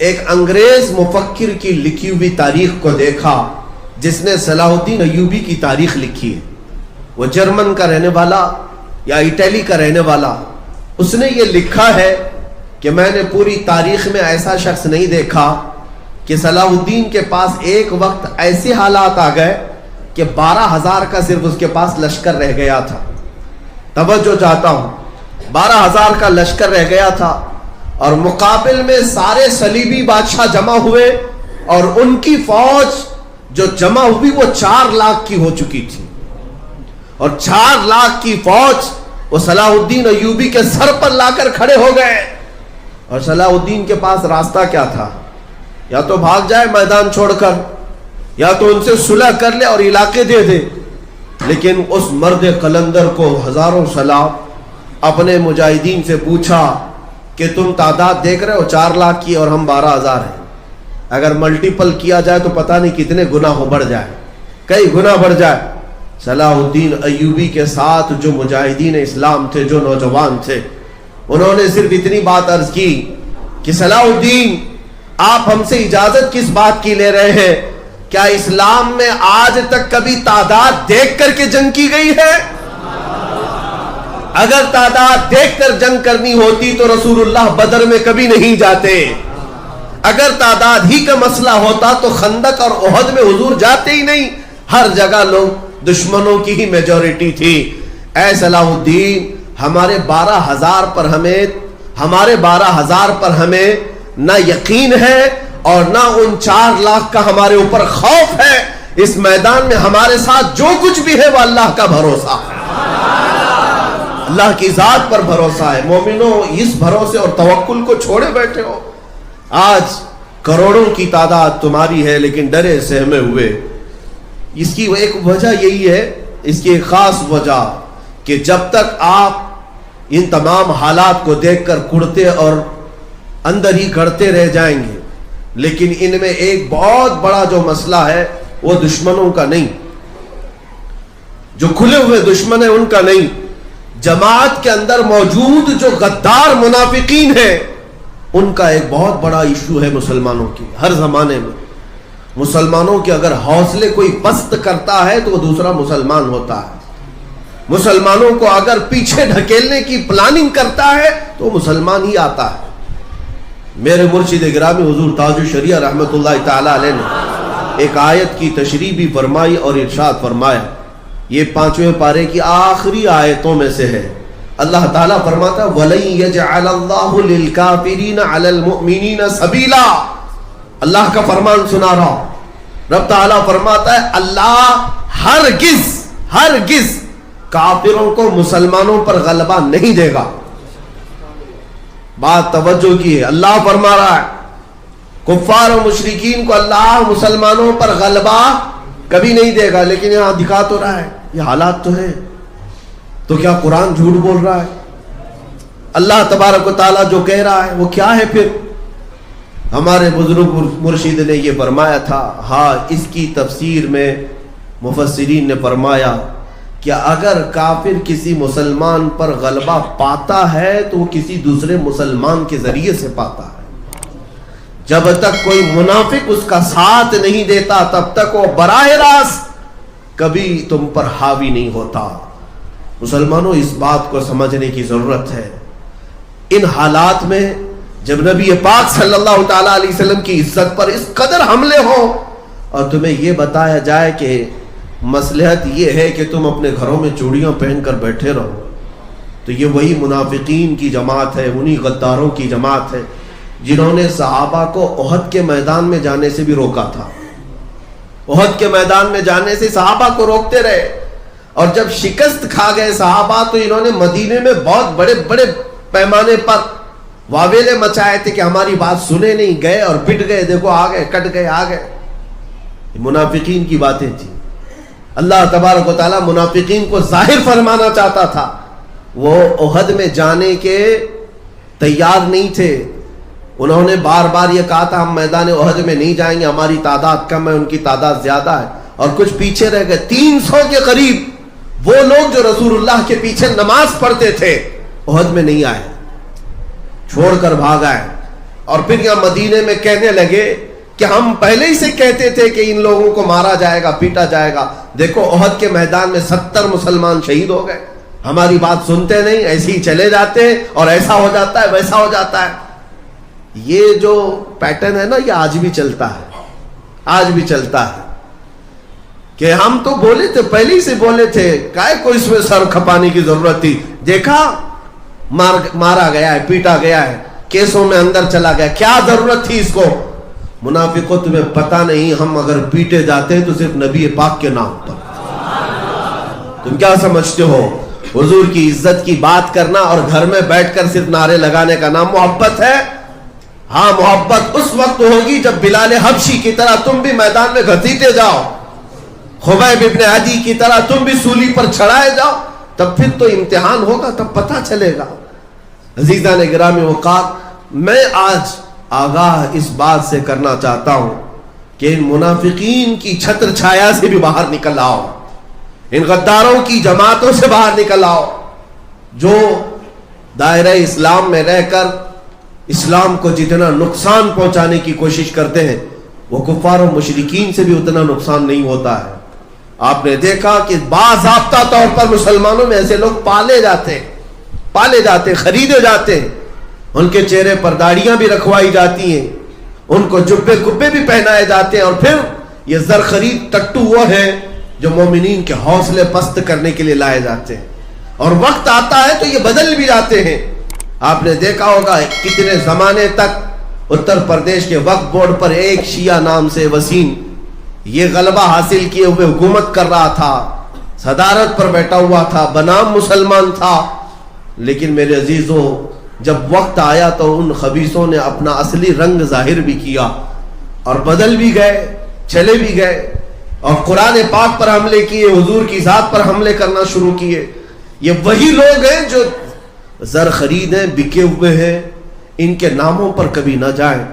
ایک انگریز مفکر کی لکھی ہوئی تاریخ کو دیکھا جس نے صلاح الدین ایوبی کی تاریخ لکھی ہے. وہ جرمن کا رہنے والا یا اٹلی کا رہنے والا. اس نے یہ لکھا ہے کہ میں نے پوری تاریخ میں ایسا شخص نہیں دیکھا کہ صلاح الدین کے پاس ایک وقت ایسے حالات آ گئے کہ 12,000 کا صرف اس کے پاس لشکر رہ گیا تھا. توجہ چاہتا ہوں, 12,000 کا لشکر رہ گیا تھا اور مقابل میں سارے صلیبی بادشاہ جمع ہوئے اور ان کی فوج جو جمع ہوئی وہ 4 لاکھ کی ہو چکی تھی. اور 4 لاکھ کی فوج وہ صلاح الدین ایوبی کے سر پر لا کر کھڑے ہو گئے. اور صلاح الدین کے پاس راستہ کیا تھا؟ یا تو بھاگ جائے میدان چھوڑ کر, یا تو ان سے صلح کر لے اور علاقے دے دے. لیکن اس مرد قلندر کو ہزاروں سلام اپنے مجاہدین سے پوچھا کہ تم تعداد دیکھ رہے ہو 4 لاکھ کی اور ہم 12,000 ہیں. اگر ملٹیپل کیا جائے تو پتہ نہیں کتنے گنا ہو بڑھ جائے, کئی گنا بڑھ جائے. صلاح الدین ایوبی کے ساتھ جو مجاہدین اسلام تھے, جو نوجوان تھے, انہوں نے صرف اتنی بات عرض کی کہ صلاح الدین آپ ہم سے اجازت کس بات کی لے رہے ہیں؟ کیا اسلام میں آج تک کبھی تعداد دیکھ کر کے جنگ کی گئی ہے؟ اگر تعداد دیکھ کر جنگ کرنی ہوتی تو رسول اللہ بدر میں کبھی نہیں جاتے. اگر تعداد ہی کا مسئلہ ہوتا تو خندق اور احد میں حضور جاتے ہی نہیں. ہر جگہ لوگ دشمنوں کی ہی میجورٹی تھی. اے صلاح الدین, ہمارے 12,000 پر ہمیں نہ یقین ہے اور نہ ان 4 لاکھ کا ہمارے اوپر خوف ہے. اس میدان میں ہمارے ساتھ جو کچھ بھی ہے وہ اللہ کا بھروسہ ہے, اللہ کی ذات پر بھروسہ ہے. مومنوں, اس بھروسے اور توکل کو چھوڑے بیٹھے ہو. آج کروڑوں کی تعداد تمہاری ہے لیکن ڈرے سہمے ہوئے. اس کی ایک وجہ یہی ہے, اس کی ایک خاص وجہ کہ جب تک آپ ان تمام حالات کو دیکھ کر کڑتے اور اندر ہی گڑتے رہ جائیں گے. لیکن ان میں ایک بہت بڑا جو مسئلہ ہے وہ دشمنوں کا نہیں, جو کھلے ہوئے دشمن ہیں ان کا نہیں, جماعت کے اندر موجود جو غدار منافقین ہیں ان کا ایک بہت بڑا ایشو ہے مسلمانوں کی. ہر زمانے میں مسلمانوں کے اگر حوصلے کوئی پست کرتا ہے تو وہ دوسرا مسلمان ہوتا ہے. مسلمانوں کو اگر پیچھے ڈھکیلنے کی پلاننگ کرتا ہے تو مسلمان ہی آتا ہے. میرے مرشد گرامی حضور تاج الشریعہ رحمت اللہ تعالی علیہ نے ایک آیت کی تشریح بھی فرمائی اور ارشاد فرمایا. یہ 5ویں پارے کی آخری آیتوں میں سے ہے. اللہ تعالیٰ فرماتا وَلَن يَجْعَلَ اللَّهُ لِلْكَافِرِينَ عَلَى الْمُؤْمِنِينَ سَبِيلًا. اللہ کا فرمان سنا رہا ہوں. رب تعالیٰ فرماتا ہے اللہ ہرگز کافروں کو مسلمانوں پر غلبہ نہیں دے گا. بات توجہ کی ہے, اللہ فرما رہا ہے کفار و مشرکین کو اللہ مسلمانوں پر غلبہ کبھی نہیں دے گا. لیکن یہاں دکھا تو رہا ہے, یہ حالات تو ہے, تو کیا قرآن جھوٹ بول رہا ہے؟ اللہ تبارک و تعالیٰ جو کہہ رہا ہے وہ کیا ہے پھر؟ ہمارے بزرگ مرشد نے یہ فرمایا تھا. ہاں, اس کی تفسیر میں مفسرین نے فرمایا کہ اگر کافر کسی مسلمان پر غلبہ پاتا ہے تو وہ کسی دوسرے مسلمان کے ذریعے سے پاتا ہے. جب تک کوئی منافق اس کا ساتھ نہیں دیتا تب تک وہ براہ راست کبھی تم پر حاوی نہیں ہوتا. مسلمانوں, اس بات کو سمجھنے کی ضرورت ہے. ان حالات میں جب نبی پاک صلی اللہ تعالیٰ علیہ وسلم کی عزت پر اس قدر حملے ہوں اور تمہیں یہ بتایا جائے کہ مصلحت یہ ہے کہ تم اپنے گھروں میں چوڑیاں پہن کر بیٹھے رہو, تو یہ وہی منافقین کی جماعت ہے, انہی غداروں کی جماعت ہے جنہوں نے صحابہ کو احد کے میدان میں جانے سے بھی روکا تھا. احد کے میدان میں جانے سے صحابہ کو روکتے رہے, اور جب شکست کھا گئے صحابہ تو انہوں نے مدینے میں بہت بڑے بڑے پیمانے پر واویلے مچائے تھے کہ ہماری بات سنے نہیں, گئے اور پٹ گئے, دیکھو آ گئے, کٹ گئے, آ گئے. منافقین کی باتیں تھی. اللہ تبارک و تعالیٰ منافقین کو ظاہر فرمانا چاہتا تھا. وہ احد میں جانے کے تیار نہیں تھے. انہوں نے بار بار یہ کہا تھا ہم میدان احد میں نہیں جائیں گے, ہماری تعداد کم ہے, ان کی تعداد زیادہ ہے, اور کچھ پیچھے رہ گئے. 300 کے قریب وہ لوگ جو رسول اللہ کے پیچھے نماز پڑھتے تھے احد میں نہیں آئے, چھوڑ کر بھاگ آئے. اور پھر یہاں مدینے میں کہنے لگے کہ ہم پہلے ہی سے کہتے تھے کہ ان لوگوں کو مارا جائے گا، پیٹا جائے گا. دیکھو احد کے میدان میں 70 مسلمان شہید ہو گئے. ہماری بات سنتے نہیں، ایسے ہی چلے جاتے ہیں اور ایسا ہو جاتا ہے ویسا ہو جاتا ہے. یہ جو پیٹرن ہے نا، یہ آج بھی چلتا ہے، آج بھی چلتا ہے. کہ ہم تو بولے تھے، پہلے ہی سے بولے تھے، کائے کو اس میں سر کھپانے کی ضرورت تھی. دیکھا مارا گیا ہے، پیٹا گیا ہے، کیسوں میں اندر چلا گیا، کیا ضرورت تھی اس کو. منافقوں تمہیں پتا نہیں، ہم اگر پیٹے جاتے ہیں تو صرف نبی پاک کے نام پر. تم کیا سمجھتے ہو حضور کی عزت کی بات کرنا اور گھر میں بیٹھ کر صرف نعرے لگانے کا نام محبت ہے؟ ہاں، محبت اس وقت ہوگی جب بلال حبشی کی طرح تم بھی میدان میں گھسیٹے جاؤ، خبیب ابن عدی کی طرح تم بھی سولی پر چڑھائے جاؤ، تب پھر تو امتحان ہوگا، تب پتہ چلے گا. عزیزان گرامی وقار، میں آج آگاہ اس بات سے کرنا چاہتا ہوں کہ ان منافقین کی چھتر چھایا سے بھی باہر نکل آؤ، ان غداروں کی جماعتوں سے باہر نکل آؤ جو دائرہ اسلام میں رہ کر اسلام کو جتنا نقصان پہنچانے کی کوشش کرتے ہیں وہ کفار و مشرکین سے بھی اتنا نقصان نہیں ہوتا ہے. آپ نے دیکھا کہ باضابطہ طور پر مسلمانوں میں ایسے لوگ پالے جاتے خریدے جاتے ہیں، ان کے چہرے پر داڑیاں بھی رکھوائی جاتی ہیں، ان کو جبے کبے بھی پہنائے جاتے ہیں، اور پھر یہ زر خرید ٹٹو وہ ہے جو مومنین کے حوصلے پست کرنے کے لیے لائے جاتے ہیں، اور وقت آتا ہے تو یہ بدل بھی جاتے ہیں. آپ نے دیکھا ہوگا کتنے زمانے تک اتر پردیش کے وقف بورڈ پر ایک شیعہ نام سے وسیم یہ غلبہ حاصل کیے ہوئے حکومت کر رہا تھا، صدارت پر بیٹھا ہوا تھا، بنام مسلمان تھا. لیکن میرے عزیزوں، جب وقت آیا تو ان خبیثوں نے اپنا اصلی رنگ ظاہر بھی کیا اور بدل بھی گئے، چلے بھی گئے، اور قرآن پاک پر حملے کیے، حضور کی ذات پر حملے کرنا شروع کیے. یہ وہی لوگ ہیں جو زر خرید ہیں، بکے ہوئے ہیں، ان کے ناموں پر کبھی نہ جائیں.